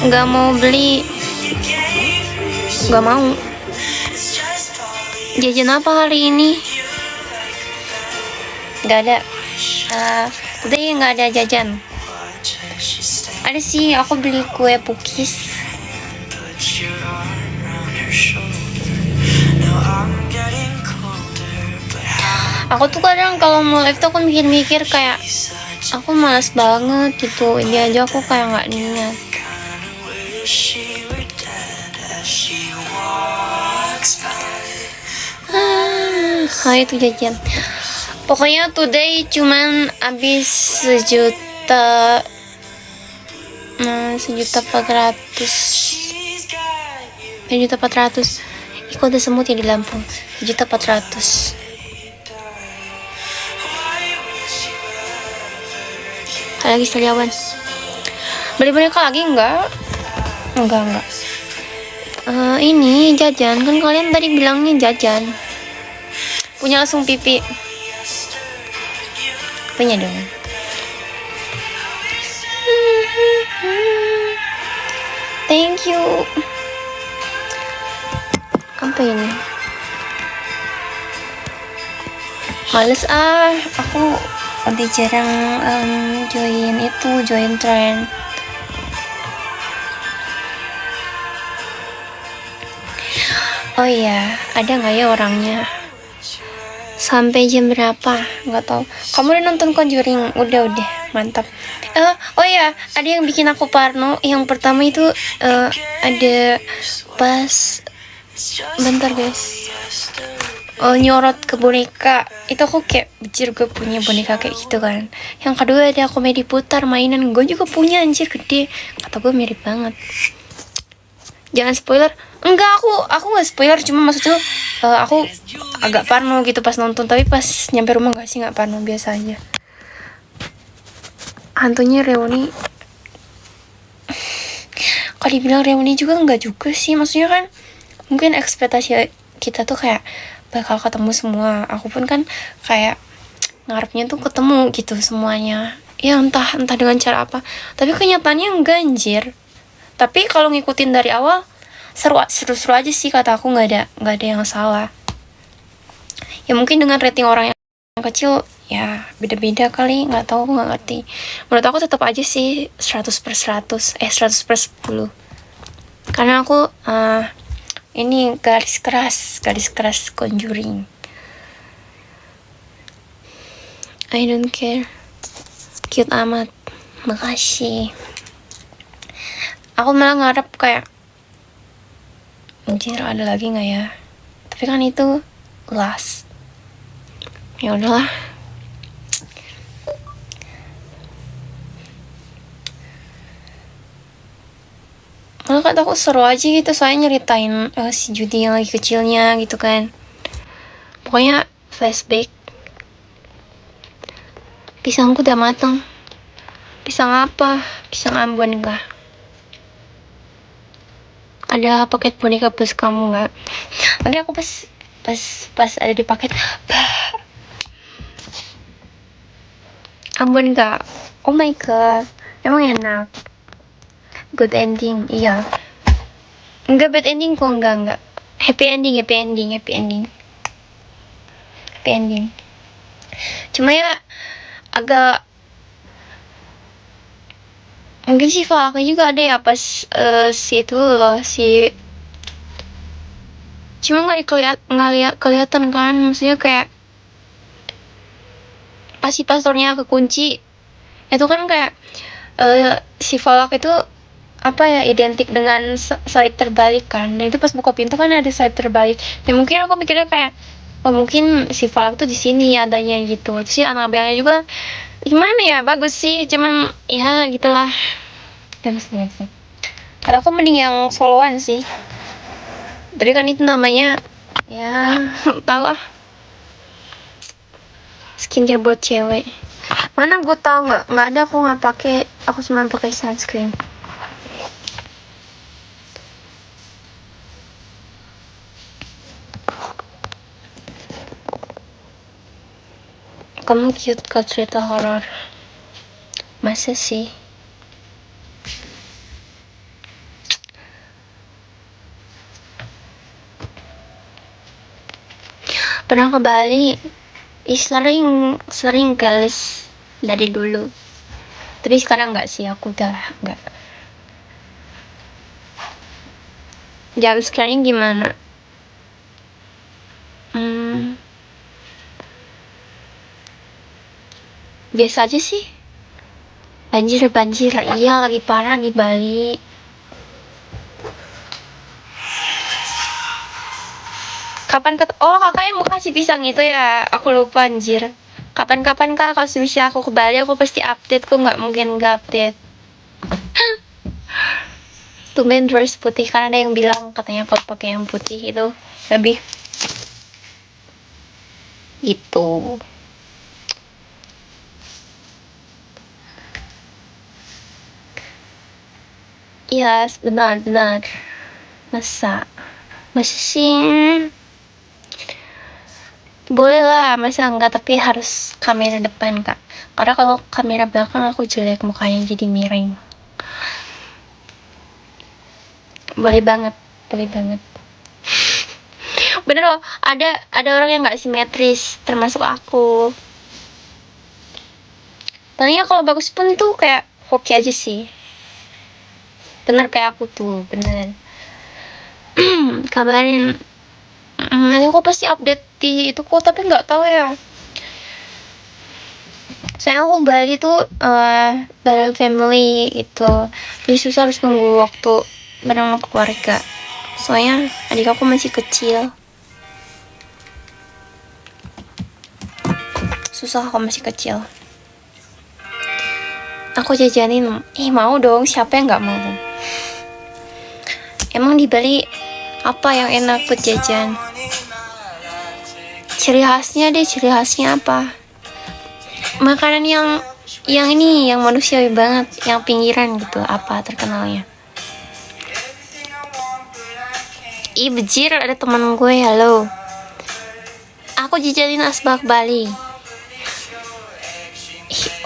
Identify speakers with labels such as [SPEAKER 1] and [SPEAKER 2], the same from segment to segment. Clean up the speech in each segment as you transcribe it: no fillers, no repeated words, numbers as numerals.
[SPEAKER 1] nggak mau beli, nggak mau. Jajan apa hari ini? Nggak ada. Today nggak ada jajan. Ada sih, aku beli kue pukis. Aku tuh kadang kalau mau live tuh aku mikir-mikir kayak aku malas banget gitu. Ini aja aku kayak nggak niat. Itu jajan. Pokoknya today cuman habis 1.400.000. Ih, kok ada semut ya di Lampung. 1.400.000. Lagi seliawan. Beli boneka lagi enggak. Ini jajan, kan kalian tadi bilangnya jajan. Punya langsung pipi. Punya dong. Thank you. Apa ini? Males aku udah jarang join trend. Oh iya, ada nggak ya orangnya? Sampai jam berapa? Nggak tahu. Kamu udah nonton Conjuring? Udah, mantap. Oh iya, ada yang bikin aku parno. Yang pertama itu ada pas, bentar guys. Nyorot ke boneka. Itu aku kayak anjir, gue punya boneka kayak gitu kan. Yang kedua ada komedi putar mainan. Gue juga punya, anjir, gede. Kata gue mirip banget. Jangan spoiler. Enggak, aku nggak spoiler, cuma maksudnya aku agak parno gitu pas nonton, tapi pas nyampe rumah nggak parno, biasa aja. Hantunya reuni. Kalau dibilang reuni juga enggak juga sih, maksudnya kan mungkin ekspektasi kita tuh kayak bakal ketemu semua. Aku pun kan kayak ngarepnya tuh ketemu gitu semuanya. Ya entah dengan cara apa. Tapi kenyataannya enggak, anjir. Tapi kalau ngikutin dari awal seru aja sih, kata aku. Nggak ada yang salah. Ya mungkin dengan rating orang yang kecil ya beda-beda kali, nggak tahu, nggak ngerti. Menurut aku tetap aja sih 100/100, 100/10. Karena aku ini garis keras Conjuring. I don't care. Cute amat. Makasih. Aku malah ngarep kayak anjir, ada lagi nggak ya? Tapi kan itu last. Ya udahlah. Malah kata aku seru aja gitu, soalnya nyeritain si Judy yang lagi kecilnya gitu kan. Pokoknya flashback. Pisangku udah mateng. Pisang apa? Pisang Ambon kah? Ada paket boneka plus kamu nggak? Nanti aku pas ada di paket, Ambon nggak? Oh my god, emang enak. Good ending, iya. Enggak bad ending kok, enggak. Happy ending. Cuma ya agak, mungkin sih falaknya juga ada ya pas si itu loh, cuma nggak kelihatan kan, maksudnya kayak pas si pastornya kekunci itu kan kayak si falak itu apa ya, identik dengan slide terbalik kan, dan itu pas buka pintu kan ada slide terbalik, dan mungkin aku mikirnya kayak mungkin si falak tuh di sini adanya gitu. Terus si Annabelle juga gimana ya, bagus sih, cuman ya gitulah. Terus kalau aku mending yang soloan sih. Tadi kan itu namanya ya tau lah, skincare buat cewek. Mana gue tau nggak ada, aku nggak pakai, aku cuma pakai sunscreen. Kamu cute ke cerita horor? Masa sih? Pernah ke Bali, sering guys dari dulu. Tapi sekarang nggak sih, aku udah nggak. Jam sekarang gimana? Biasa aja sih. Banjir, iya lagi parah di Bali. Oh kakak yang mau kasih pisang itu ya, aku lupa anjir. Kapan-kapan kak kalau misalnya aku ke Bali aku pasti update, kok nggak mungkin nggak update. Tumben dress putih, karena ada yang bilang katanya pakai yang putih itu lebih gitu. Iya, yes, benar. Masa sih? Boleh lah, masa enggak, tapi harus kamera depan kak. Karena kalau kamera belakang aku jelek, mukanya jadi miring. Boleh banget. Bener loh, ada orang yang nggak simetris, termasuk aku. Palingnya kalau bagus pun tuh kayak hoki aja sih. Bener kayak aku tuh, bener. Kabarin. Nanti aku pasti update di itu kok, tapi nggak tahu ya. Saya aku Bali tuh bareng family itu, jadi susah, harus nunggu waktu bareng keluarga. Soalnya adik aku masih kecil. Susah kalau masih kecil. Aku jajanin, mau dong, siapa yang nggak mau? Emang di Bali apa yang enak buat jajan? Ciri khasnya apa? Makanan yang ini, yang manusiawi banget, yang pinggiran gitu, apa terkenalnya? Bejir, ada teman gue, halo. Aku jajanin asbak Bali.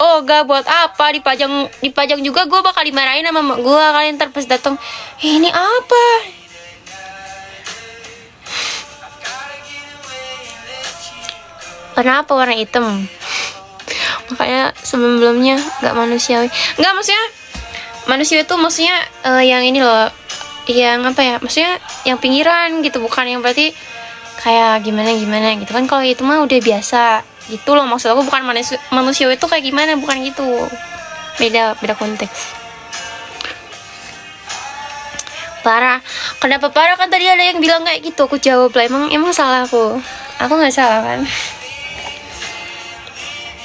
[SPEAKER 1] Oh gak, buat apa dipajang juga, gue bakal dimarahin sama mak gue kalian ntar pas datang. Ini apa? Warna apa? Warna hitam. Makanya sebelumnya nggak manusiawi. Nggak, maksudnya manusiawi itu maksudnya yang ini loh, yang apa ya? Maksudnya yang pinggiran gitu, bukan yang berarti kayak gimana gitu kan. Kalau itu mah udah biasa gitu loh, maksud aku bukan manusiawi itu kayak gimana, bukan gitu. Beda konteks. Parah. Kenapa parah? Kan tadi ada yang bilang kayak gitu, aku jawab lah. Emang salah aku nggak salah kan?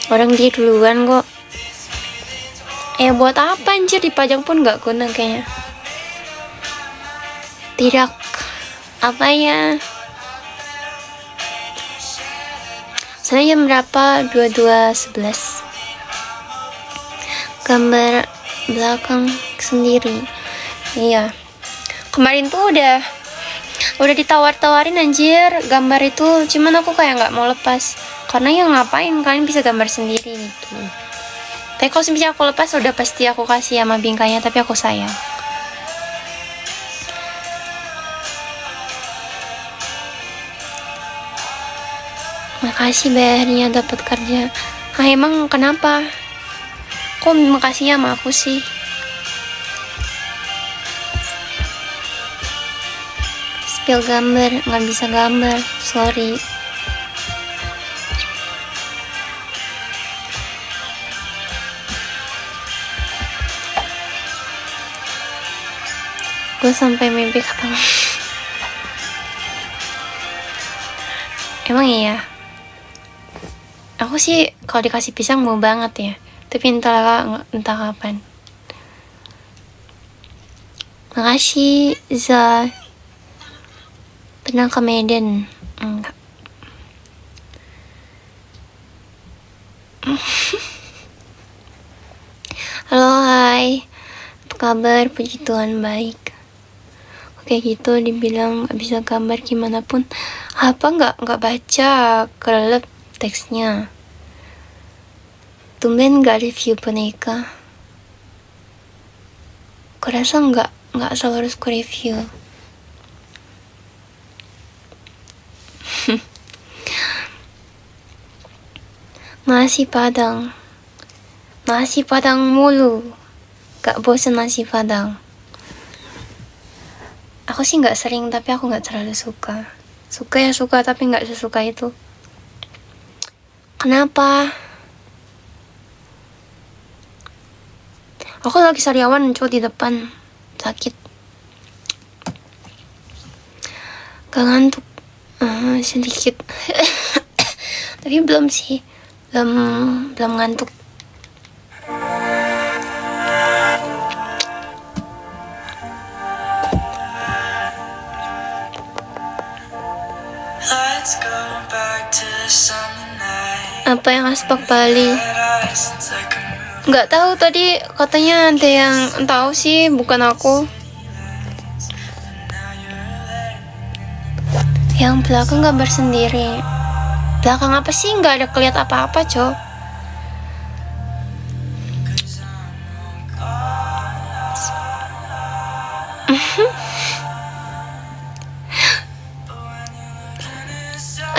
[SPEAKER 1] Orang dia duluan kok. Buat apa anjir, dipajang pun nggak guna kayaknya. Tidak apa ya. Saya jam berapa? 22.11. Gambar belakang sendiri. Iya. Kemarin tuh udah ditawar-tawarin anjir gambar itu, cuman aku kayak nggak mau lepas. Karena ya ngapain, kalian bisa gambar sendiri gitu. Tapi kalau misalnya aku lepas, udah pasti aku kasih sama bingkainya, tapi aku sayang. Makasih bayarnya dapat kerja. Emang kenapa? Kok makasihnya sama aku sih? Spill gambar, nggak bisa gambar, sorry. Gue sampai mimpi ketemu. Emang iya. Aku sih kalau dikasih pisang mau banget ya, tapi entah kapan. Makasih Za. Pernah ke Medan? Enggak. Halo, hai. Apa kabar? Puji Tuhan baik. Kayak gitu dibilang gak bisa gambar gimana pun. Apa nggak baca, kelelep teksnya. Tumben gak review boneka. Kurasa nggak selalu harus ku review. Nasi Padang. Nasi Padang mulu. Gak bosen nasi Padang. Aku sih gak sering, tapi aku gak terlalu suka. Suka ya suka, tapi gak sesuka itu. Kenapa? Aku lagi sariawan cowok di depan. Sakit. Gak ngantuk. Sedikit. Tapi belum sih. Belum ngantuk. Apa yang aspak Bali? Nggak tahu, tadi katanya ada yang tahu sih, bukan aku. Yang belakang gambar sendiri. Belakang apa sih? Nggak ada keliat apa-apa, Cok.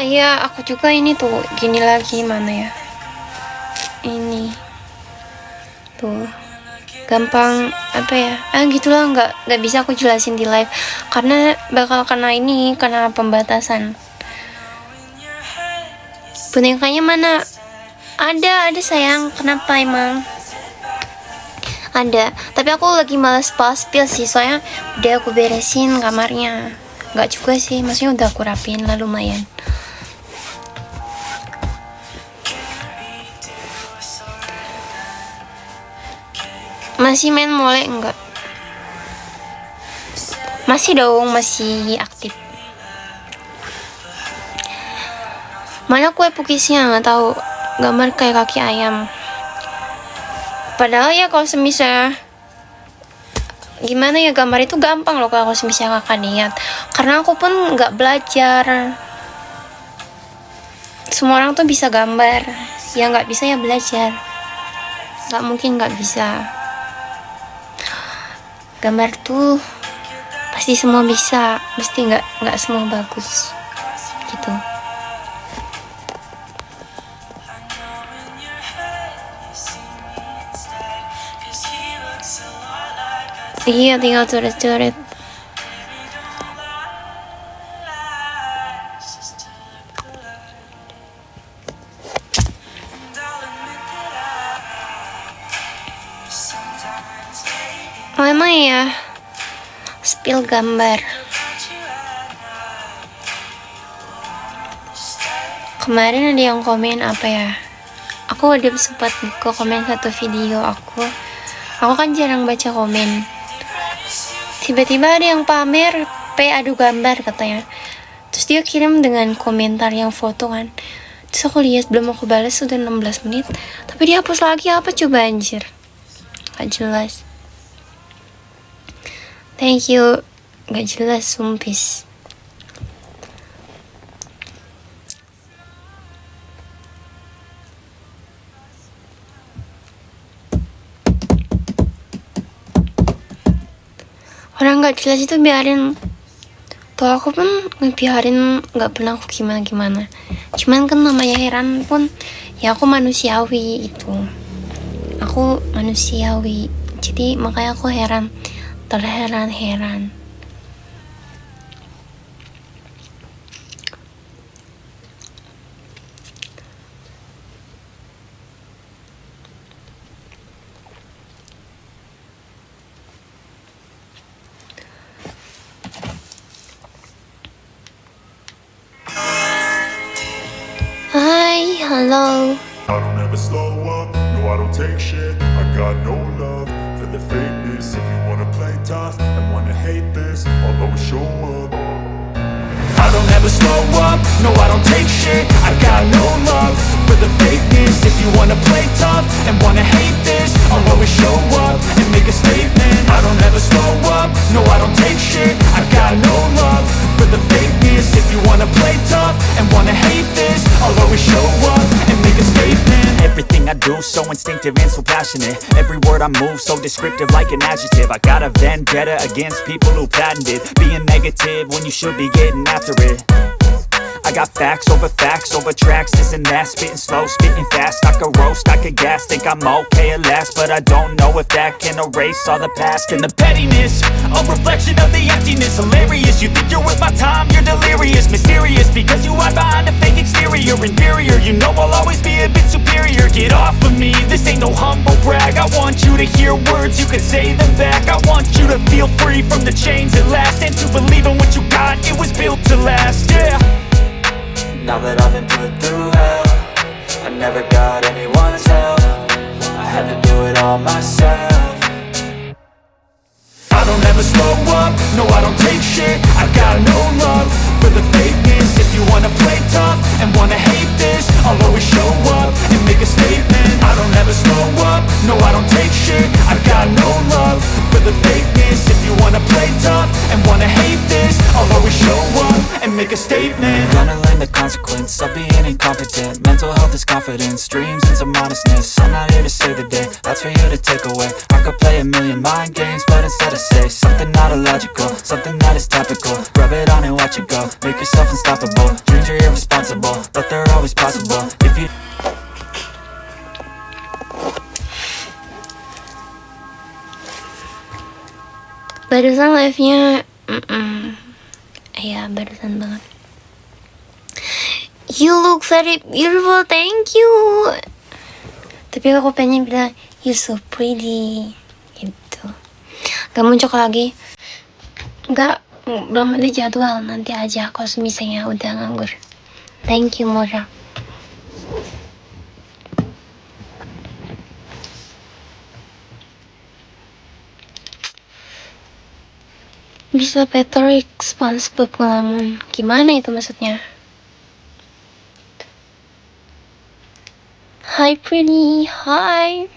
[SPEAKER 1] Iya, aku juga ini tuh. Gini lagi, mana ya? Ini. Tuh. Gampang, apa ya? Gitulah, nggak bisa aku jelasin di live. Karena bakal kena pembatasan. Bonekanya mana? Ada sayang. Kenapa emang? Ada. Tapi aku lagi malas paspil sih, soalnya udah aku beresin kamarnya. Nggak juga sih, maksudnya udah aku rapiin lah, lumayan. Masih main mole enggak? Masih dong, masih aktif. Mana kue pukisnya? Nggak tahu. Gambar kayak kaki ayam. Padahal ya kalau semisal gimana ya, gambar itu gampang loh kalau semisal kakak niat. Karena aku pun nggak belajar. Semua orang tuh bisa gambar. Ya nggak bisa ya belajar. Nggak mungkin nggak bisa. Gambar tuh pasti semua bisa, mesti nggak semua bagus gitu. Iya, tinggal coret-coret. Oh emang ya, spill gambar. Kemarin ada yang komen apa ya? Aku udah sempat buka komen satu video aku. Aku kan jarang baca komen. Tiba-tiba ada yang pamer adu gambar katanya. Terus dia kirim dengan komentar yang foto kan. Terus aku lihat, belum aku balas sudah 16 menit. Tapi dia hapus lagi, apa coba anjir? Gak jelas. Thank you. Gak jelas, sumpis. Orang gak jelas itu biarin. Tuh aku pun ngebiarin, gak pernah aku gimana-gimana. Cuman kan namanya heran pun, ya aku manusiawi itu. Aku manusiawi. Jadi makanya aku heran. Terheran-heran. Hai, halo.
[SPEAKER 2] I don't ever slow up, no I don't take shit. I got no love for the fakeness. If you wanna play tough and wanna hate this, I'll always show up. I don't ever slow up, no I don't take shit. I got no love for the fakeness. If you wanna play tough and wanna hate this, I'll always show up and make a statement. I don't ever slow up, no I don't take shit. I got no love for the fakeness. If you wanna play tough and wanna hate this, I'll always show up and make a statement.
[SPEAKER 3] Everything I do so instinctive and so passionate. Every word I move so descriptive like an adjective. I got a vendetta against people who patented being negative when you should be getting after it. I got facts over tracks, isn't that spitting slow, spitting fast? I could roast, I could gas, think I'm okay at last, but I don't know if that can erase all the past. And the pettiness, a reflection of the emptiness. Hilarious, you think you're worth my time, you're delirious. Mysterious, because you hide behind a fake exterior. Inferior, you know I'll always be a bit superior. Get off of me, this ain't no humble brag. I want you to hear words, you can say them back. I want you to feel free from the chains at last, and to believe in what you got, it was built to last, yeah.
[SPEAKER 4] Now that I've been put through hell, I never got anyone's help. I had to do it all myself.
[SPEAKER 3] I don't ever slow up, no I don't take shit. I got no love for the fakeness. If you wanna play tough and wanna hate this, I'll always show up and make a statement. I don't ever slow up, no I don't take shit. I got no love for the fakeness. If you wanna play tough and wanna hate this, I'll always show up and make a statement.
[SPEAKER 4] Gonna learn the consequence of being incompetent. Mental health is confidence, dreams and some modestness. I'm not here to save the day, that's for you to take away. I could play a million mind games, but instead I say something not illogical, something that is topical. Rub it on and watch it go, make yourself unstoppable. Dreams are irresponsible, but they're always possible. If you
[SPEAKER 1] Barusan live-nya ya barusan banget. You look very beautiful, thank you. Tapi aku pengen bilang you so pretty gitu. Gak muncul lagi. Gak, belum ada jadwal, nanti aja kalau misalnya udah nganggur. Thank you Mora. Bisa better responsible pengalaman. Gimana itu maksudnya? Hi pretty, hi.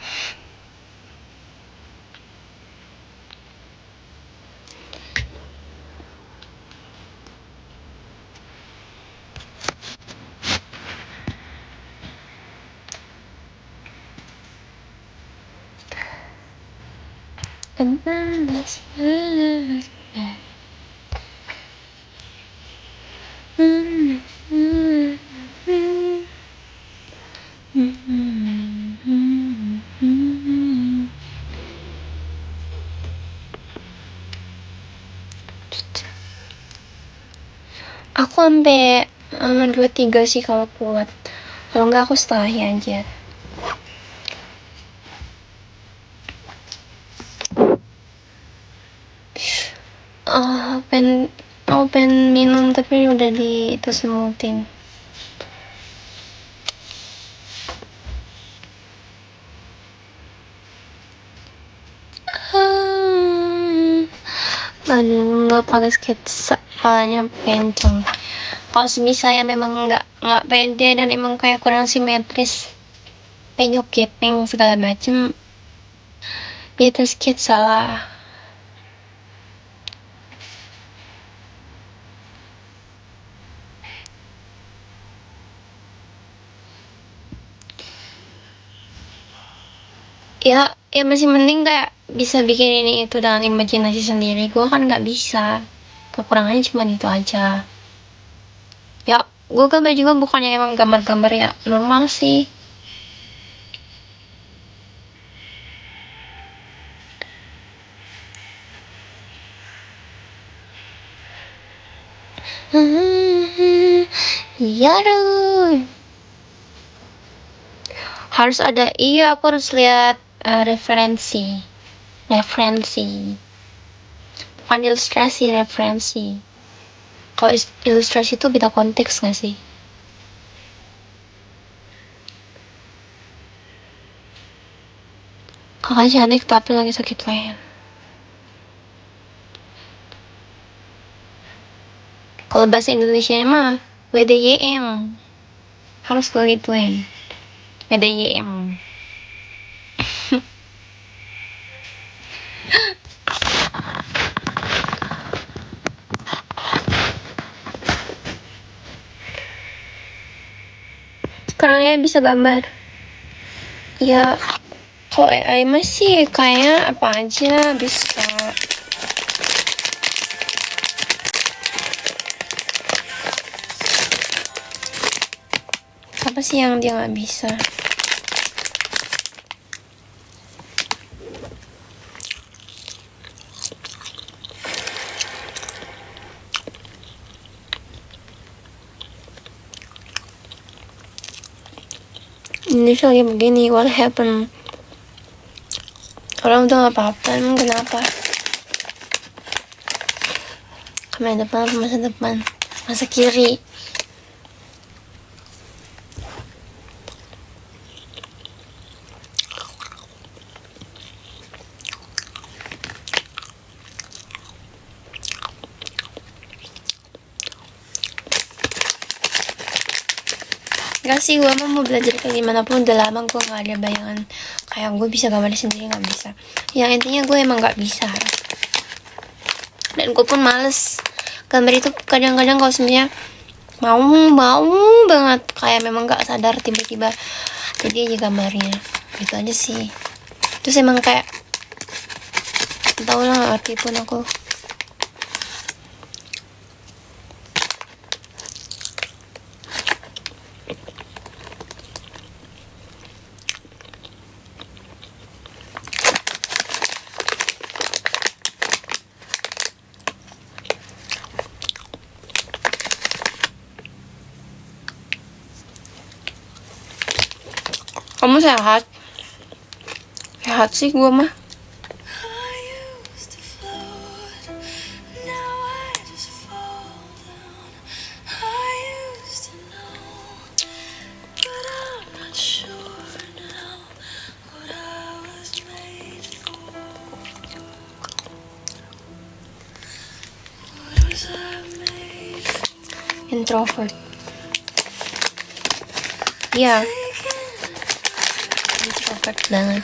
[SPEAKER 1] Aku sampai 2-3 sih kalau kuat. Kalau enggak aku setengahnya aja. Pengen minum tapi udah itu semutin. Aduh, nggak pakai sketsa, kepalanya kenceng. Kalau misalnya memang nggak pede dan emang kayak kurang simetris, penyok gepeng segala macem, ya terus sketsa lah. Ya masih mending kayak bisa bikin ini itu dengan imajinasi sendiri. Gue kan nggak bisa, kekurangannya cuma itu aja. Ya gue gambar juga bukannya emang gambar-gambar ya normal sih. Iya dong. Harus ada, iya aku harus lihat referensi bukan ilustrasi, referensi. Kalau ilustrasi itu beda konteks gak sih? Kakak cantik tapi lagi sakit leher. Kalau bahasa Indonesia mah WDYM harus gue gituin. WDYM. Sekarang ya bisa gambar. Ya kalau AI masih kayak apa aja bisa. Apa sih yang dia nggak bisa? Indonesia lagi begini, what happened? Orang udah gak apa-apa, emang kenapa? Kamera depan apa masa depan? Masa kiri. Gak sih, gue mau belajar kayak gimana pun udah lama gue gak ada bayangan kayak gue bisa gambar sendiri, gak bisa. Yang intinya gue emang gak bisa, dan gue pun males gambar itu. Kadang-kadang kalau sebenarnya mau banget, kayak memang gak sadar tiba-tiba jadi aja gambarnya gitu aja sih. Terus emang kayak tau lah, arti pun aku. Kamu sehat? Sehat sih gue mah. Introvert. Iya. Introvert banget.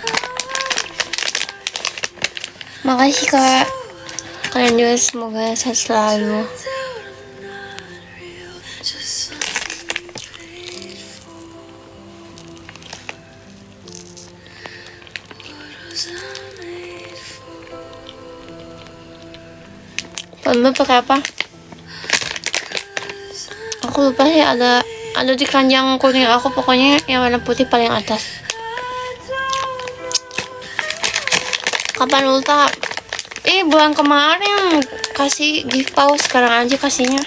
[SPEAKER 1] Makasih kak. Kalian juga semoga sehat selalu. Mbak pakai apa? Aku lupa sih, ada di keranjang kuning aku, pokoknya yang warna putih paling atas. Kapan ulta? Bulan kemarin kasih gift pause, sekarang aja kasihnya.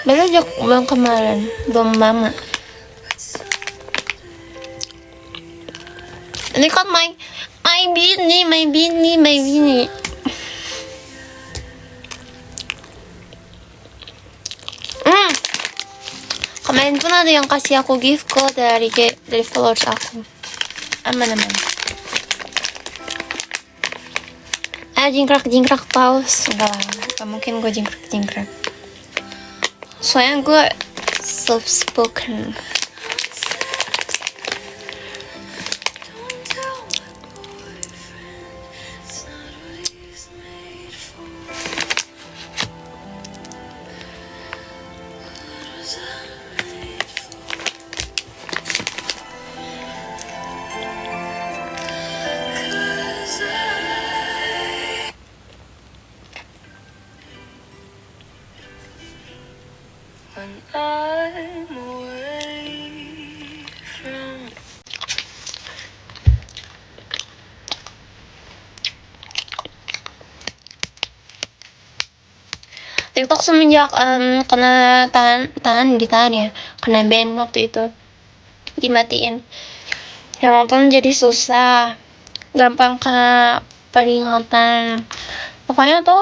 [SPEAKER 1] Baru aja bulan kemarin, belum lama. Ini kan my bini. Kemarin pun ada yang kasih aku gift code dari followers aku. Aman. Ayo jingkrak pause. Enggak lah, gak mungkin gue jingkrak. Soalnya gue soft spoken. TikTok semenjak kena ditahan ya, kena ban waktu itu, dimatiin. Ya nonton jadi susah, gampang kena peringatan. Pokoknya tuh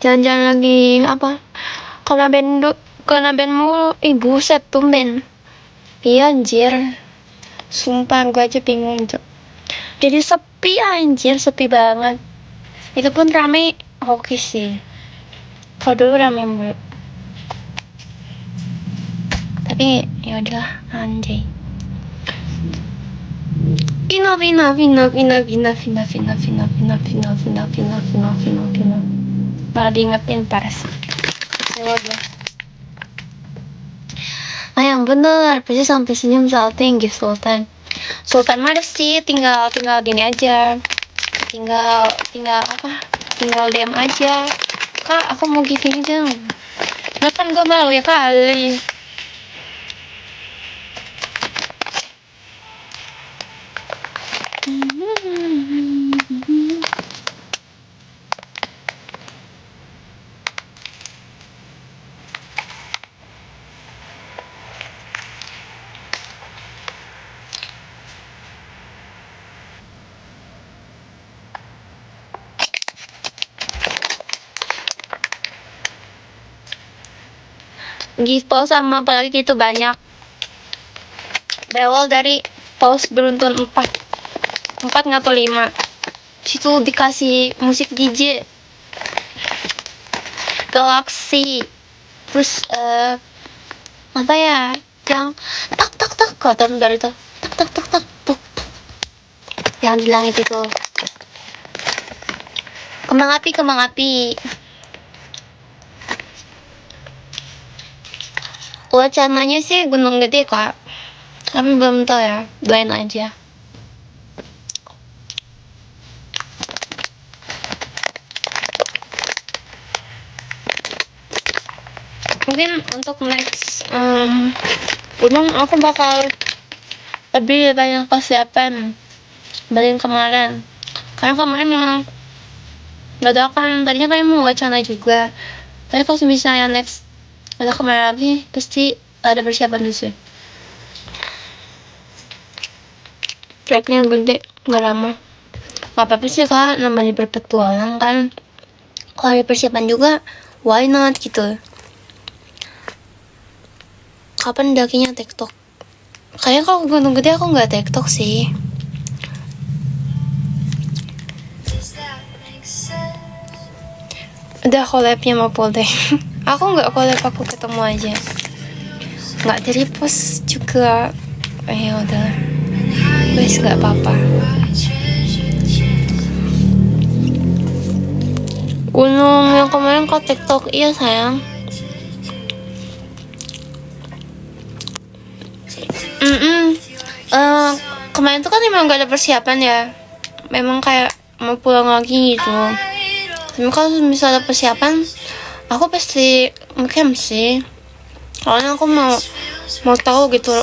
[SPEAKER 1] jalan-jalan lagi apa? Kena ban mulu. Buset tumben. Iya anjir. Sumpah gue aja bingung tuh. Jadi sepi banget. Itu pun rame hoki sih. Kalau dulu rame mulu. Tapi ya udahlah, anjay. Enough. Malah diingetin parah sih. Yang bener, pasti sampai senyum salting gift sultan. Sultan mah sih tinggal gini aja, tinggal DM aja, kak aku mau gini dong. Nah kan gue malu ya kali. Gitu sama apalagi gitu banyak. Berawal dari paus beruntun 4 nggak atau 5. Situ dikasih musik DJ Galaxy. Terus apa ya? Yang tak tak tak kata dari itu. Tak tak tak tak tuk. Yang di langit itu. Kembang api. Wacananya sih Gunung Gede kak, tapi belum tahu ya, doain aja. Mungkin untuk next gunung aku bakal lebih banyak persiapan dibanding kemarin, karena kemarin memang dadakan. Tadinya kan mau wacana juga, tapi kalau misalnya next ada kemarin lagi pasti ada persiapan dulu sih. Tracknya gede, nggak lama. Gak apa-apa sih kak, namanya berpetualang kan. Kalau ada persiapan juga, why not gitu. Kapan dakinya TikTok? Kayaknya kalau gunung gede aku nggak TikTok sih. Udah collabnya mau deh. Aku nggak collab, aku ketemu aja. Nggak dari post juga. Ya udah. Wes nggak apa-apa. Gunung yang kemarin ke TikTok, iya sayang. Kemarin tuh kan emang gak ada persiapan ya, memang kayak mau pulang lagi gitu. Tapi kalau misalnya ada persiapan, aku pasti ngecamp sih, soalnya aku mau tahu gitu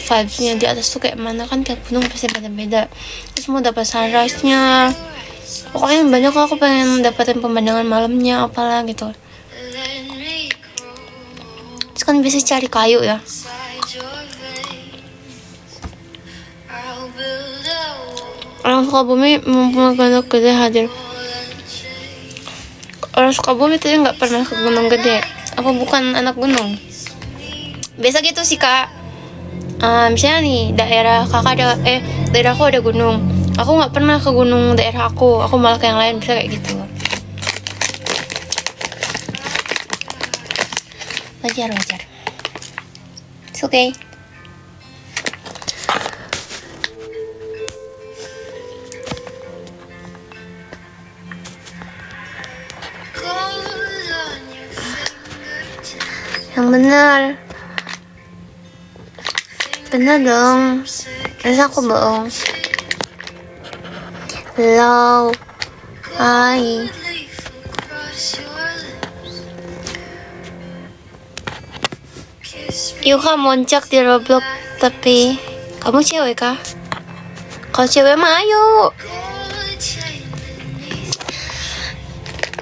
[SPEAKER 1] vibesnya di atas tuh kayak mana. Kan tiap gunung pasti beda-beda, terus mau dapat sunrise nya, pokoknya banyak. Aku pengen dapetin pemandangan malamnya apalah gitu. Terus kan bisa cari kayu ya. Orang Sukabumi mempunyai gunung gede hadir. Orang Sukabumi tadi nggak pernah ke gunung gede. Apa bukan anak gunung? Biasa gitu sih kak. Misalnya nih daerah kakak ada daerah aku ada gunung. Aku nggak pernah ke gunung daerah aku malah ke yang lain, bisa kayak gitu. Wajar. It's okay. Yang bener dong, masa aku bohong. Hello, hi. Yuk kak moncak di Roblox, tapi kamu cewek kah? Kalau cewek mah ayo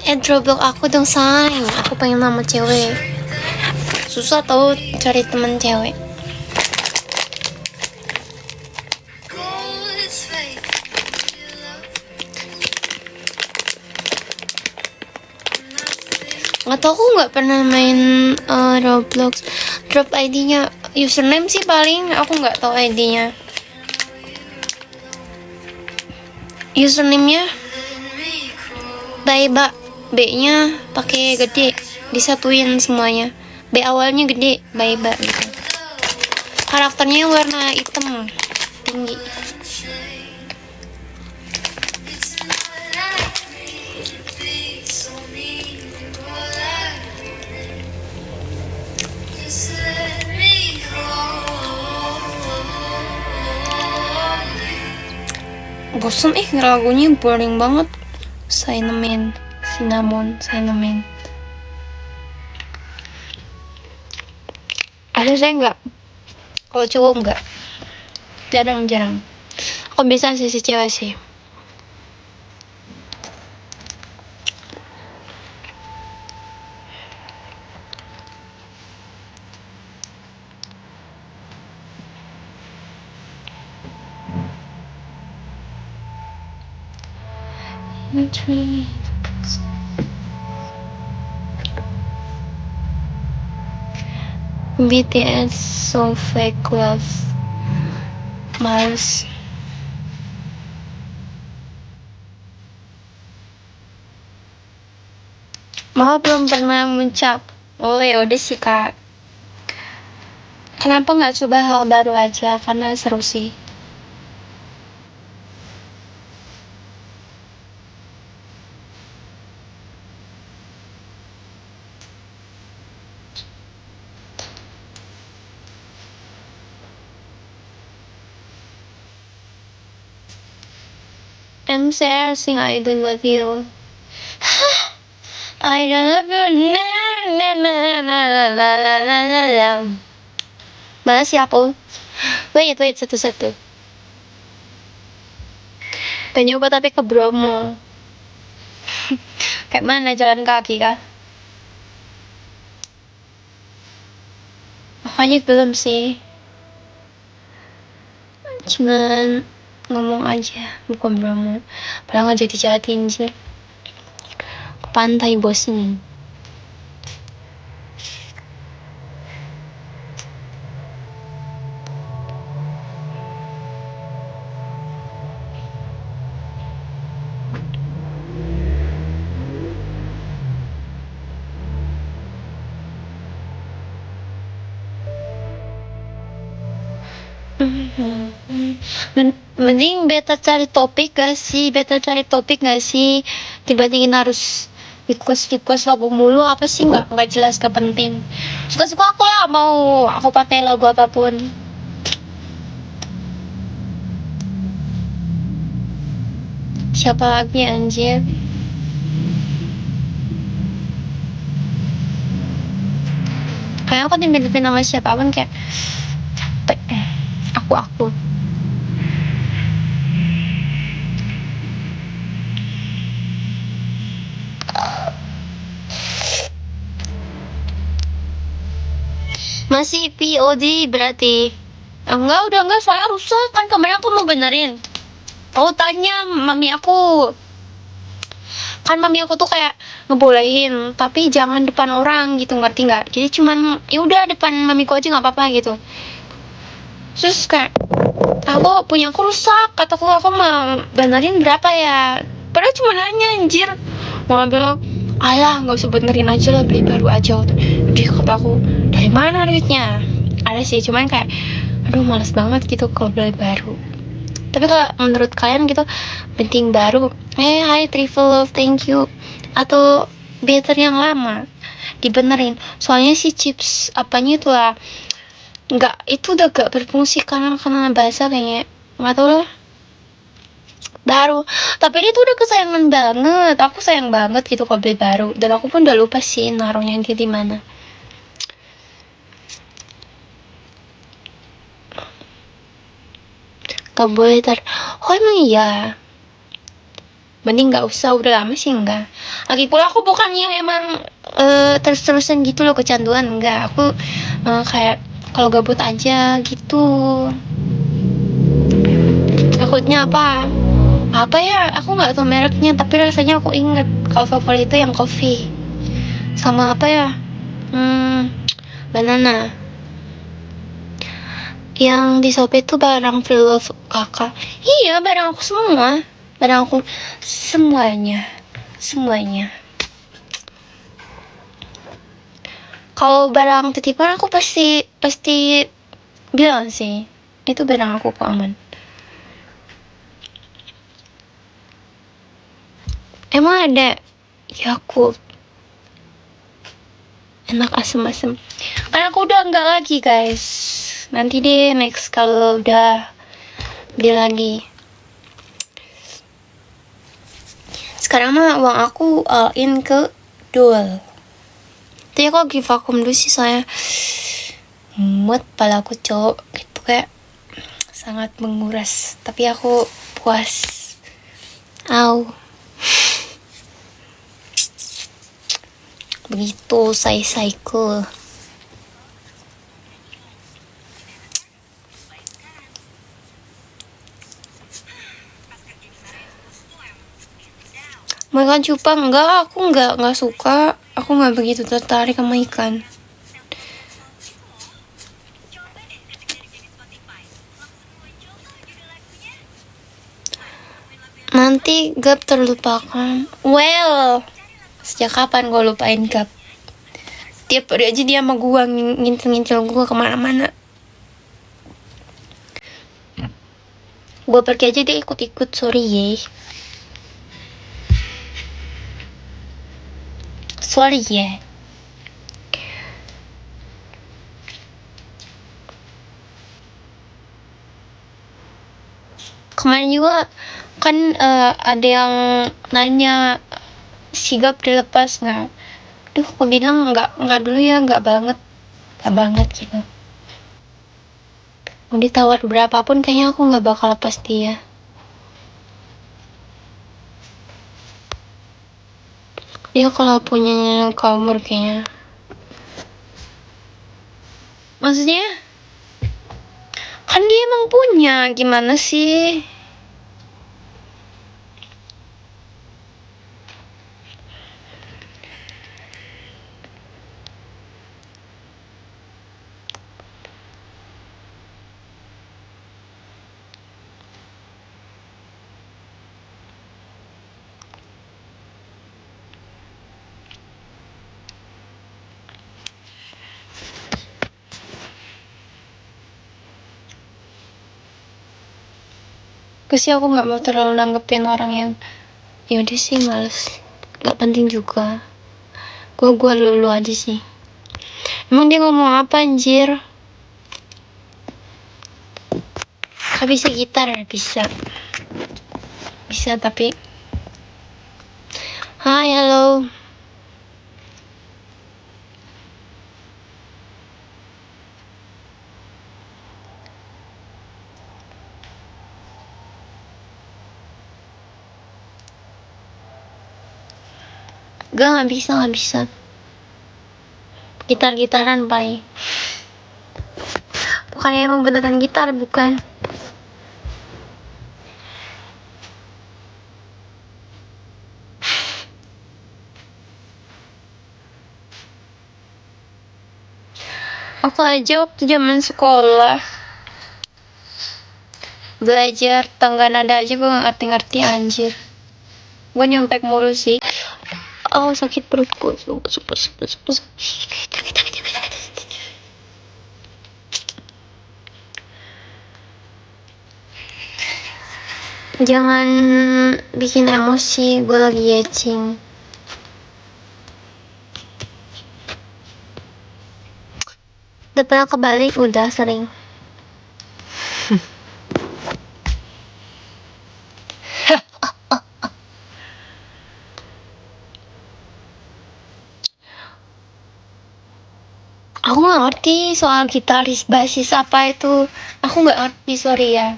[SPEAKER 1] Roblox aku dong sayang, aku pengen nama cewek. Susah tau cari temen cewek. Nggak tau, aku nggak pernah main Roblox. Drop ID-nya, username sih paling. Aku nggak tahu ID-nya. Username-nya Baiba, B-nya pakai gede, disatuin semuanya. B awalnya gede, Baiba gitu. Karakternya warna hitam tinggi. bosen lagunya boring banget. Cinnamon. Ada saya enggak? Kalau cowok enggak. Jarang. Aku bisa sih si cewek sih. BTS so fake love. Males. Malah belum pernah mencap. Oh ya udah sih kak. Kenapa nggak coba hal baru aja? Karena seru sih. I'm saying I do love you. I don't love you. Mana sih aku? Wait, satu. Pengen nyoba tapi ke Bromo. Kayak mana jalan kaki kah? Makanya belum sih. Cuman ngomong aja, bukan Bromo. Padahal nggak jadi jahatin sih. Ke pantai bosen. Mending beta cari topik gak sih? Dibandingin harus request lagu mulu, apa sih nggak jelas, gak penting. Suka aku lah, mau aku pakai lagu apapun. Siapa lagi anjir? Kayak aku dimintain nama siapa pun kayak aku. Masih POD berarti? Udah enggak, soalnya rusak kan kemarin aku mau benerin. Oh tanya mami aku. Kan mami aku tuh kayak ngebolehin, tapi jangan depan orang gitu, ngerti nggak? Jadi cuman ya udah depan mamiku aja nggak apa-apa gitu. Terus kayak aku punya aku rusak, kataku aku mau benerin berapa ya? Padahal cuma nanya anjir. Mama bilang, alah nggak usah benerin aja lah, beli baru aja. Jadi kata aku, dari mana duitnya? Ada sih, cuman kayak aduh males banget gitu kalau beli baru. Tapi kalau menurut kalian gitu penting baru? Hi Triple Love, thank you. Atau better yang lama dibenerin? Soalnya si chips apanya itu lah nggak, itu udah gak berfungsi karena basah kayaknya, nggak tahu lah. Baru, tapi dia tuh udah kesayangan banget, aku sayang banget gitu kalau beli baru, dan aku pun udah lupa sih naruhnya di mana. Gak boleh oh emang iya, mending gak usah, udah lama sih enggak. Lagi pula aku bukan yang emang terus-terusan gitu loh kecanduan, enggak. Aku kayak kalau gabut aja gitu. Takutnya apa ya, aku nggak tahu mereknya, tapi rasanya aku inget kalau favorit itu yang coffee sama apa ya, banana. Yang di Shopee itu barang free love kakak. Iya, barang aku semua, semuanya. Kalau barang titipan aku pasti bilang sih itu barang aku kok aman. Emang ada Yakult enak asem-asem. Karena aku udah enggak lagi guys. Nanti deh next kalau udah beli lagi. Sekarang mah uang aku all in ke Dul. Tapi aku lagi vakum dulu sih, soalnya mumet pala aku cowok gitu, kayak sangat menguras. Tapi aku puas. Au. Begitu saya cycle. Makan cupang enggak, aku enggak suka. Aku nggak begitu tertarik sama ikan. Nanti Gap terlupakan. Well, sejak kapan gue lupain Gap? Tiap hari aja dia sama gue, ngintil-ngintil gue kemana-mana. Gue pergi aja dia ikut-ikut, sorry ye. Sorry ya. Kemarin juga kan ada yang nanya sigap dilepas nggak? Duh, aku bilang nggak dulu ya, nggak banget gitu. Mau ditawar berapapun kayaknya aku nggak bakal lepas dia. Dia kalau punya kamar kayaknya. Maksudnya? Kan dia emang punya, gimana sih? Sih aku nggak mau terlalu nanggepin orang yang yaudah sih, males, nggak penting juga. Gue lulu aja sih. Emang dia ngomong apa anjir? Gak bisa gitar, bisa tapi hai halo. Nggak bisa gitar-gitaran paling. Bukan emang beneran gitar, bukan. Aku aja waktu zaman sekolah belajar tangga nada aja gue gak ngerti-ngerti anjir. Gue nyontek mulu sih. Oh, sakit perutku. Jangan bikin emosi, gue lagi yecing. Udah pernah kebalik, udah sering. Aku gak ngerti soal gitaris, basis apa itu. Aku gak ngerti, sorry ya.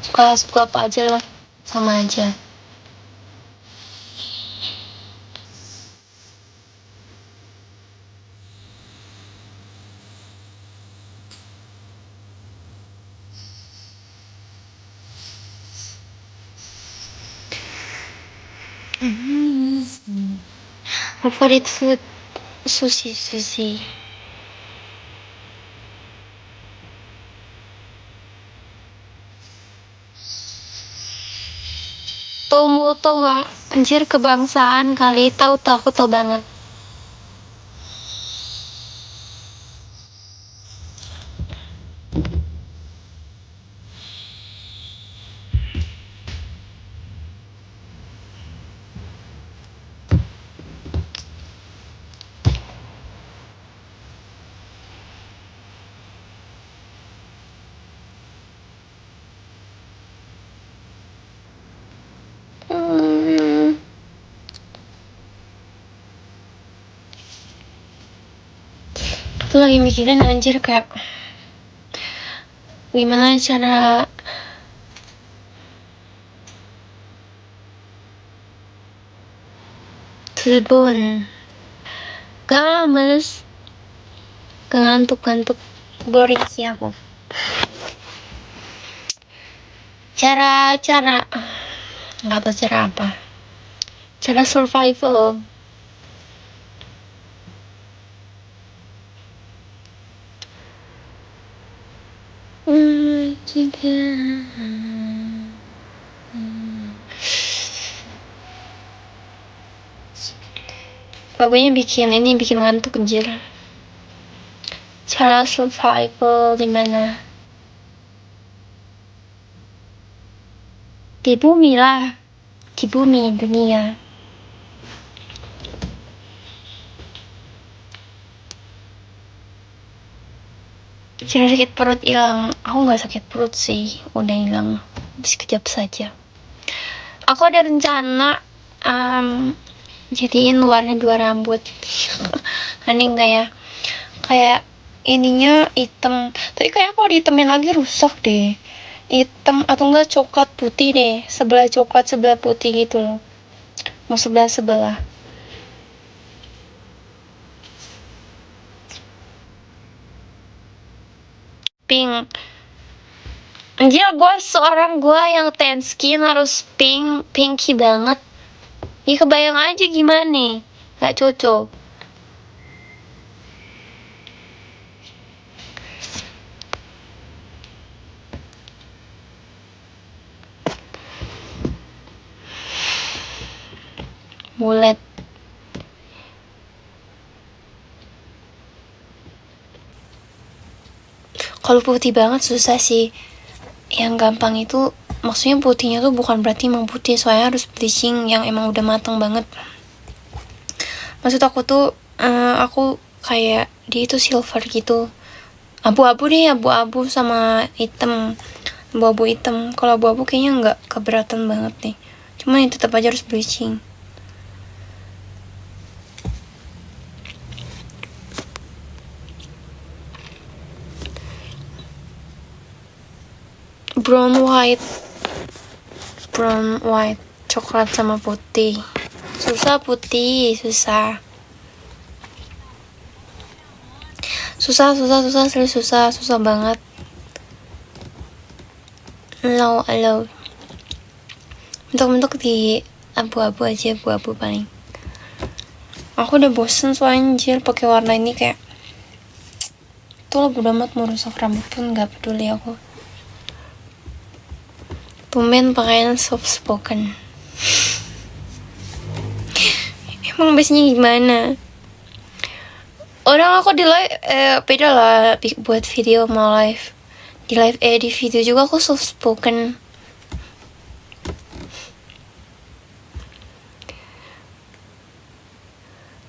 [SPEAKER 1] Suka apa aja lah, sama aja. Favorite food, sushi. Tomo toa, anjir kebangsaan kali, tahu aku tahu banget. Tuh lagi mikirin anjir kayak gimana cara telepon. Gak males, ngantuk boring sih aku. Cara nggak tahu cara apa. Cara survival. Juga. Lagunya bikin ngantuk anjir. Cara survival gimana? Di bumi lah, di bumi dunia. Cara sakit perut hilang. Aku nggak sakit perut sih, udah hilang sekejap saja. Aku ada rencana jadiin warna 2 rambut. Aneh nggak ya? Kayak ininya hitam, tapi kayak kalau dihitamin lagi rusak deh. Hitam atau enggak coklat putih deh, sebelah coklat sebelah putih gitu loh, mau sebelah pink. Anjir, gue yang tan skin harus pinky banget. Ya kebayang aja gimana nih, gak cocok. Bulat. Kalau putih banget susah sih. Yang gampang itu, maksudnya putihnya tuh bukan berarti emang putih, soalnya harus bleaching yang emang udah matang banget. Maksud aku tuh aku kayak dia itu silver gitu, abu-abu deh, abu-abu sama hitam, abu-abu hitam. Kalau abu-abu kayaknya nggak keberatan banget nih, cuman tetap aja harus bleaching. brown white, coklat sama putih. Susah putih, susah serius, susah banget. Low bentuk di abu-abu aja, abu-abu paling. Aku udah bosen soalnya anjir pakai warna ini, kayak tuh bodo amat mau rusak rambut pun nggak peduli aku. Tumben pakaian soft spoken. Emang biasanya gimana? Orang aku di live beda lah buat video mau live. Di live di video juga aku soft spoken.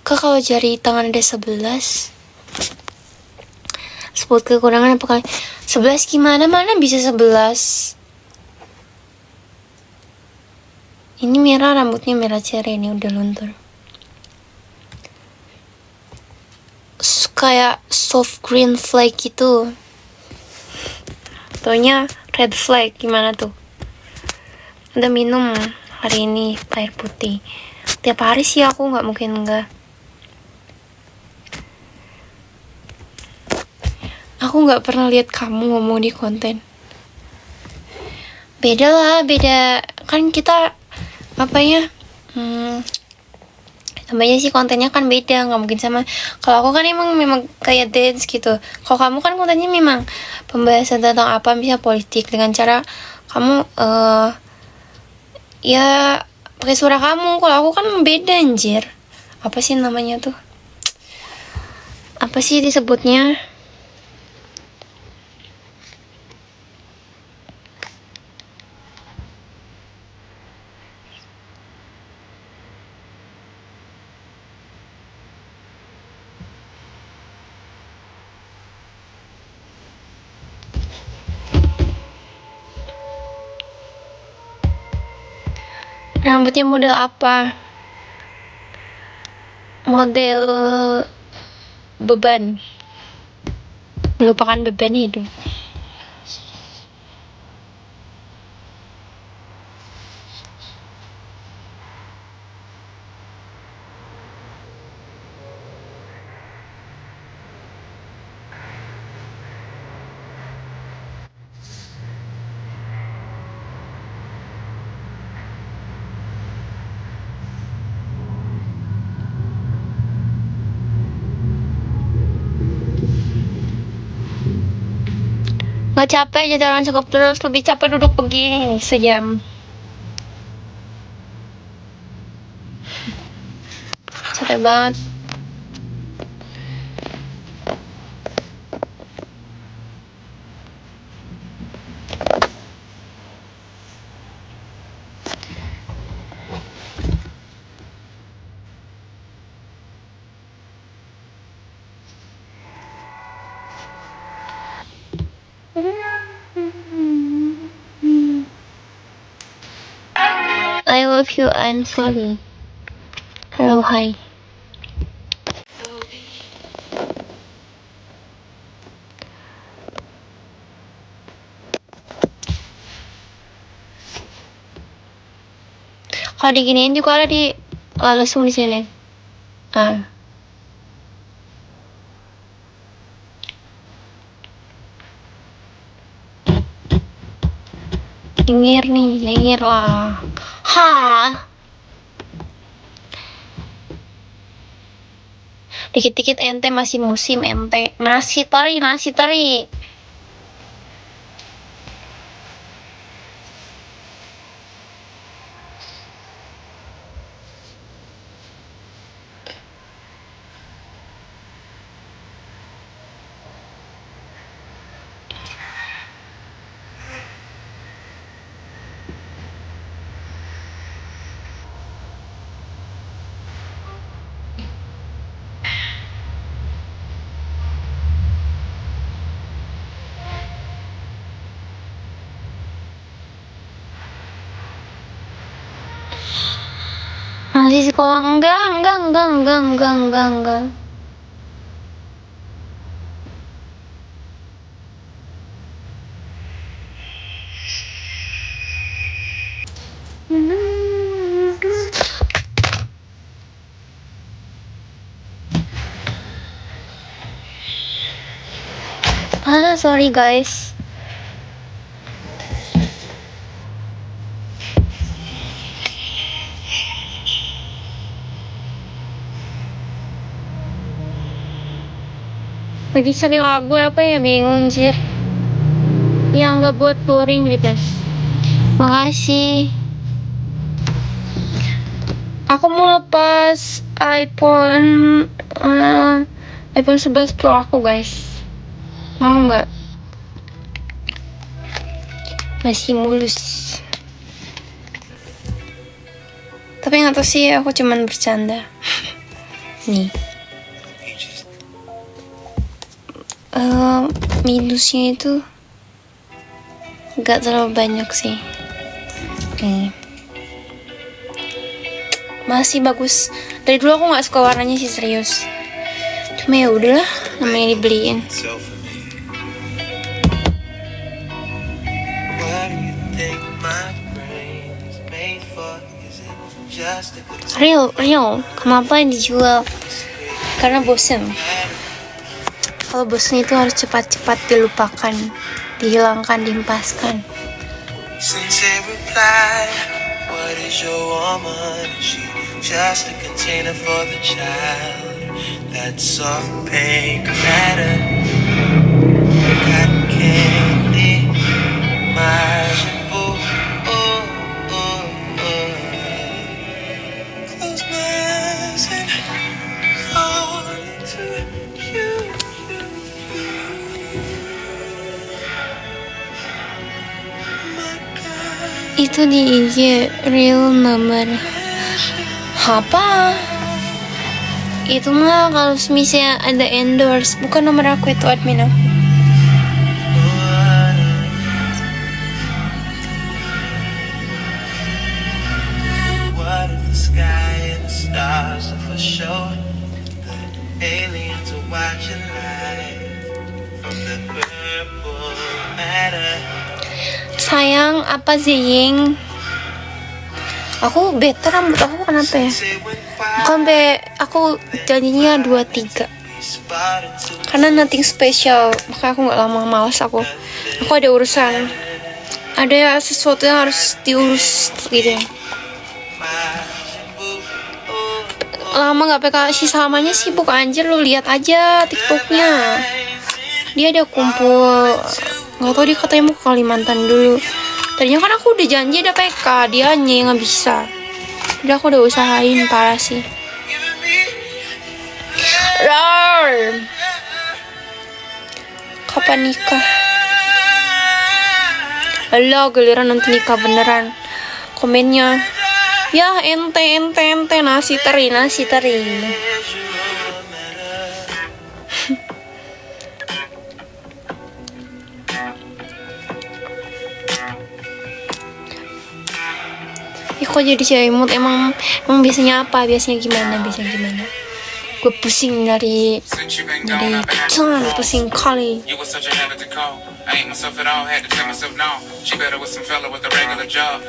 [SPEAKER 1] Kalau jari tangan ada 11, spot kekurangan apa kali? 11 gimana? Mana bisa 11? Ini merah, rambutnya merah ceri, ini udah luntur. Kayak soft green flag gitu. Taunya red flag, gimana tuh? Udah minum hari ini air putih. Tiap hari sih aku, nggak mungkin enggak. Aku nggak pernah lihat kamu ngomong di konten. Beda lah, beda. Kan kita apanya? Namanya sih kontennya kan beda, nggak mungkin sama. Kalau aku kan memang kayak dance gitu. Kalau kamu kan kontennya memang pembahasan tentang apa, bisa politik dengan cara kamu ya pakai suara kamu. Kalau aku kan beda anjir. Apa sih namanya tuh? Apa sih disebutnya? Rambutnya model apa? Model beban. melupakan beban hidup. Nggak capek jadi orang cukup terus, lebih capek duduk begini sejam. Capek banget. I love you, I'm sorry. Hello, hi. Kalau diginiin juga ada di langsung di sini. Ah. Nyengir nih, nyengir lah. Ha. Dikit-dikit ente masih musim ente. Nasi teri, nasi teri. Masih sekolah enggak. Sorry guys. Lagi cari lagu apa ya, bingung sih. Yang nggak buat boring gitu. Makasih. Aku mau lepas iPhone 11 Pro aku guys. Mau nggak? Masih mulus. Tapi nggak tahu sih, aku cuman bercanda. Nih. Minusnya itu nggak terlalu banyak sih. Nih. Masih bagus. Dari dulu aku nggak suka warnanya sih, serius. Cuma ya udahlah, namanya dibeliin. Real, kenapa dijual? Karena bosen. Kalau bosen itu harus cepat-cepat dilupakan, dihilangkan, dihempaskan.
[SPEAKER 5] Sincere reply, what is your woman? She just a container for the child. That soft pink matter, cotton candy, magical. Close my eyes and fall into you.
[SPEAKER 1] Itu di IG real number apa? Itu mah kalau misalnya ada endorse, bukan nomor aku, itu admin aku.
[SPEAKER 5] What if the sky and the stars are for sure? The aliens are watching live from the
[SPEAKER 1] sayang, apa Ziying? Aku bete rambut aku kenapa ya? Sampai aku janjinya 23. Karena nothing special, makanya aku nggak lama, malas aku ada urusan, ada sesuatu yang harus diurus gitu. Lama nggak PK, si Salmanya sibuk anjir, lu lihat aja TikToknya. Dia ada kumpul, nggak tahu dia katanya mau ke Kalimantan dulu. Tadinya kan aku udah janji ada PK, dia nggak bisa. Jadi aku udah usahain parah sih. Rar, kapan nikah? Alah, giliran nanti nikah beneran. Komennya, ya ente nasi teri. Ih, kok jadi cewek imut? Emang biasanya apa? Biasanya gimana? Gue pusing dari pusing kali.
[SPEAKER 6] You was such a habit to call. I ain't myself at all, had to tell myself no. She better with some fella with a regular job.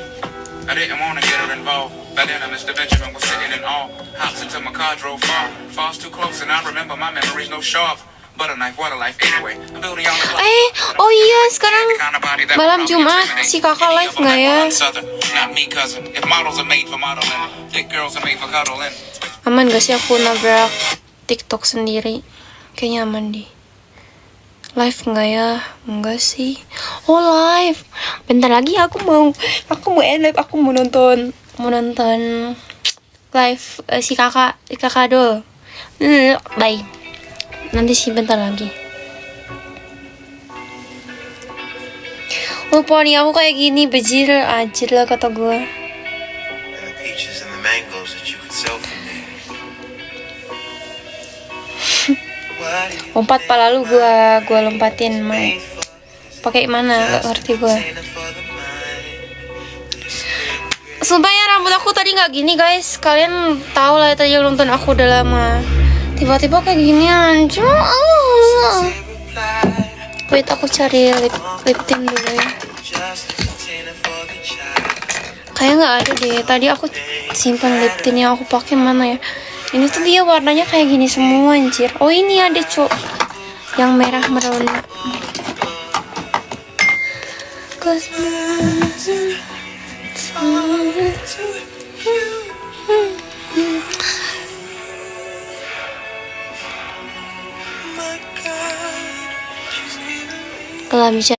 [SPEAKER 6] I didn't wanna get her involved. By then Mr. Benjamin was sitting in awe. Hops into my car, drove far. Falls too close and I remember my memories no sharp. But a knife, what a life anyway. I'm building on the
[SPEAKER 1] Oh iya, sekarang malam Jumat si kakak live nggak ya?
[SPEAKER 6] Not me, cousin. If models are made for modeling, thick girls are made for cuddling.
[SPEAKER 1] Aman gak sih aku nabrak TikTok sendiri? Kayaknya aman deh. Live nggak ya? Enggak sih. Oh live. Bentar lagi aku mau live. Aku mau nonton live si kakak Dol. Bye. Nanti sih bentar lagi. Oh poni aku kayak gini bejir anjir lah kata gue.
[SPEAKER 5] And the peaches and the mangoes that you could sell for me.
[SPEAKER 1] Lompat pala lu gua lompatin mau. Pakai mana? Gak ngerti gue. Sumpah ya rambut aku tadi nggak gini guys. Kalian tahu lah tadi nonton aku udah lama. Tiba-tiba kayak gini anjir. Wait aku cari lip tint dulu ya. Kayak nggak ada deh. Tadi aku simpan lip tint yang aku pakai mana ya? Ini tuh dia warnanya kayak gini semua anjir. Oh ini ada cok yang merah merona. Kelamisan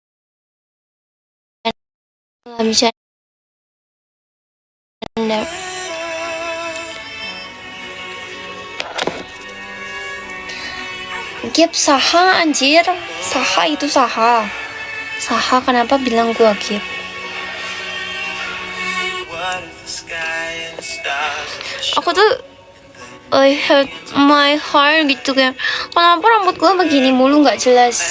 [SPEAKER 1] Anda. Gap saha anjir. Saha itu saha. Saha kenapa bilang gua gap? Aku tuh I hurt my heart gitu kan. Kenapa rambut gua begini mulu nggak jelas?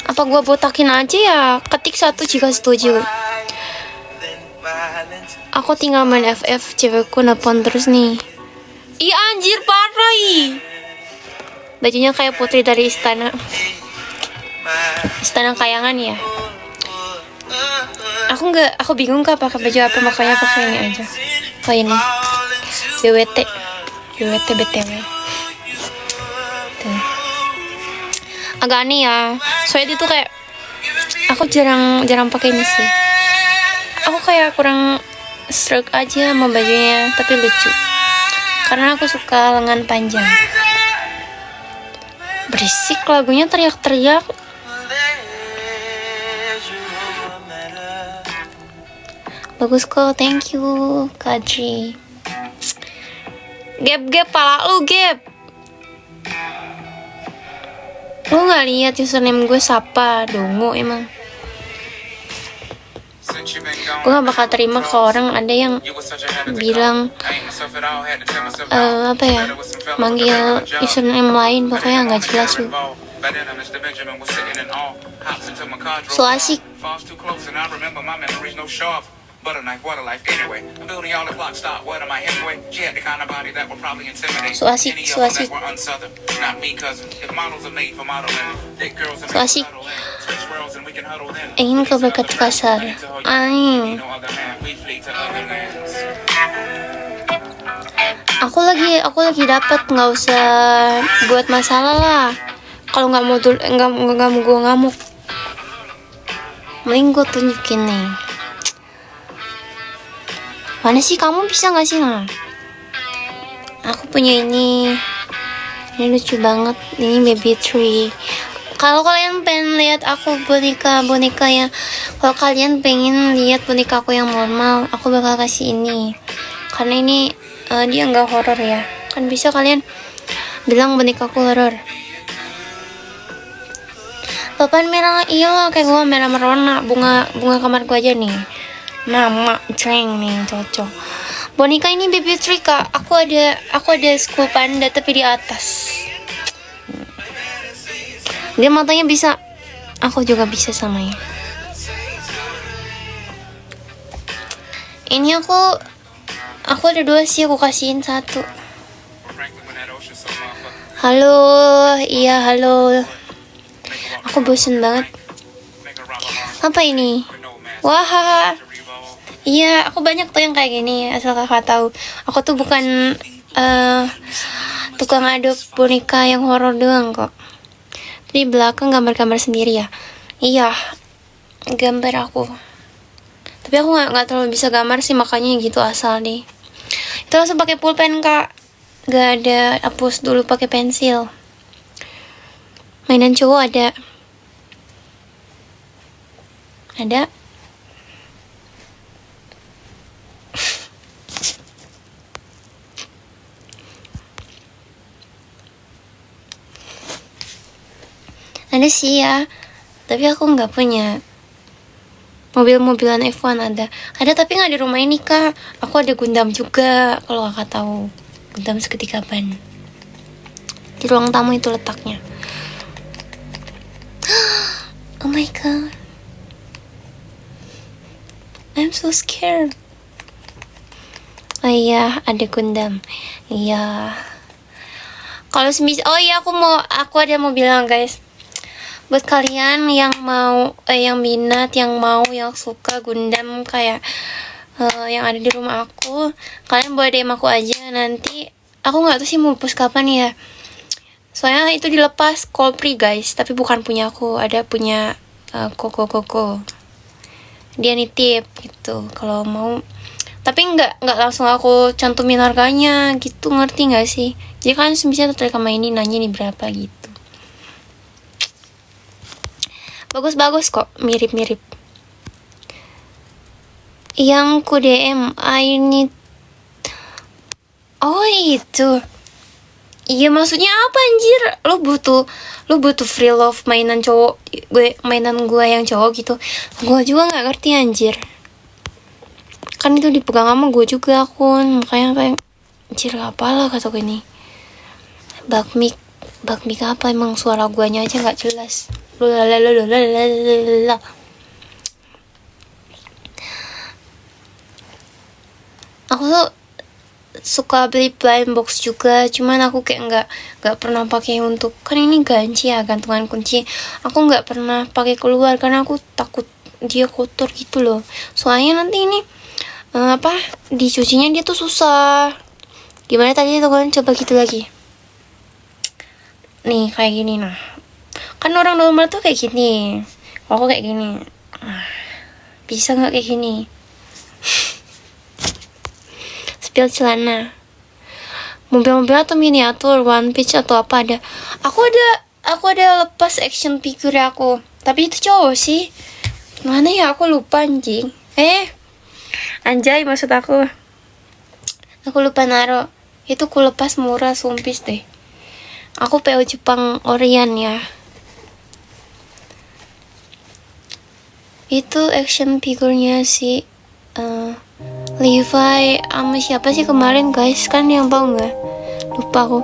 [SPEAKER 1] Apa gua botakin aja ya? Ketik 1 jika setuju. Aku tinggal main FF, cewekku nelfon terus nih. Ih anjir parah ih. Bajunya kayak putri dari istana kayangan ya. Aku bingung kak pakai baju apa, makanya pakai ini aja. Oh ini BWT BTW. Tuh. Agak aneh ya. Soalnya itu kayak aku jarang pakai ini sih. Aku kayak kurang stroke aja sama bajunya, tapi lucu. Karena aku suka lengan panjang. Berisik lagunya teriak-teriak. Bagus kok, thank you Kadri. Gap pala lu Gap. Lu nggak lihat username gue siapa? Dongo emang. Gue gak bakal terima kalau orang ada yang bilang apa ya, manggil username lain, pokoknya nggak jelas lu. So asik.
[SPEAKER 6] Butter knife, what a life anyway. I'm building y'all the clock stop. What am I anyway? She had the kind of body that would probably intimidate
[SPEAKER 1] So asik,
[SPEAKER 6] any
[SPEAKER 1] so
[SPEAKER 6] of them
[SPEAKER 1] asik.
[SPEAKER 6] that were unsouthern. Not me, cousin. If models are made for modeling, thick girls are
[SPEAKER 1] So
[SPEAKER 6] made
[SPEAKER 1] asik.
[SPEAKER 6] for cuddling. Switch worlds and we can huddle then.
[SPEAKER 1] Ingin kau berkata kasar. Ay.
[SPEAKER 6] No other man, we flee to other lands.
[SPEAKER 1] Aku lagi dapat, nggak usah buat masalah lah. Kalau nggak mau gue ngamuk. Mending gue tunjukin nih. Mana sih, kamu bisa nggak sih? Nah, aku punya ini lucu banget. Ini baby tree. Kalau kalian pengen lihat aku boneka yang, kalau kalian pengen lihat boneka aku yang normal, aku bakal kasih ini. Karena ini dia nggak horor ya. Kan bisa kalian bilang boneka aku horor. Papan merah, iya lah, kayak gue merah merona. Bunga kamar gue aja nih. Nama ceng nih, cocok. Boneka ini baby tree kak. Aku ada school panda tapi di atas. Dia matanya bisa. Aku juga bisa samanya. Ini aku ada 2 sih, aku kasihin 1. Halo, iya halo. Aku bosen banget. Apa ini? Wah, iya, aku banyak tuh yang kayak gini. Asal kakak tahu, aku tuh bukan tukang adop boneka yang horor doang kok. Di belakang gambar-gambar sendiri ya. Iya, gambar aku. Tapi aku nggak terlalu bisa gambar sih, makanya gitu asal deh. Itu langsung pakai pulpen kak. Gak ada hapus dulu pakai pensil. Mainan cowok ada. Ada sih ya, tapi aku nggak punya. Mobil-mobilan F1 ada tapi nggak di rumah ini kak. Aku ada Gundam juga, kalau kakak tahu. Gundam seketika ban. Di ruang tamu itu letaknya. Oh my god, I'm so scared. Oh iya, ada Gundam. Iya. Kalau oh iya, aku ada mau bilang guys. Buat kalian yang mau, yang minat, yang suka Gundam kayak yang ada di rumah aku, kalian boleh DM aku aja. Nanti aku nggak tahu sih mau post kapan ya. Soalnya itu dilepas Coldplay guys, tapi bukan punya aku, ada punya Koko. Dia nitip gitu kalau mau. Tapi nggak langsung aku cantumin harganya gitu, ngerti nggak sih? Jadi kalian bisa tertarik sama ini, nanya nih berapa gitu. Bagus kok, mirip-mirip. Yang ku DM, I need. Oh itu. Iya, maksudnya apa anjir? Lo butuh free love mainan cowok, mainan gue yang cowok gitu. Gue juga nggak ngerti anjir. Kan itu dipegang sama gue juga akun, makanya kayak anjir apalah kata gue ini. Bakmik apa, emang suara guanya aja nggak jelas. Aku tuh suka beli blind box juga, cuman aku kayak nggak pernah pakai untuk, kan ini ganci ya, gantungan kunci. Aku nggak pernah pakai keluar karena aku takut dia kotor gitu loh. Soalnya nanti ini dicucinya dia tuh susah. Gimana tadi tuh kan, coba gitu lagi. Nih kayak gini nah. Kan orang normal tuh kayak gini. Kalau aku kayak gini. Bisa nggak kayak gini? Spill celana. Mobil-mobil atau miniatur, One Piece atau apa ada. Aku ada lepas action figure aku. Tapi itu cowok sih. Mana ya, aku lupa anjing. Anjay maksud aku. Aku lupa naro. Itu ku lepas murah, sumpis deh. Aku PO Jepang Orion ya. Itu action figurnya si Levi sama siapa sih kemarin guys, kan yang tahu nggak? Lupa aku.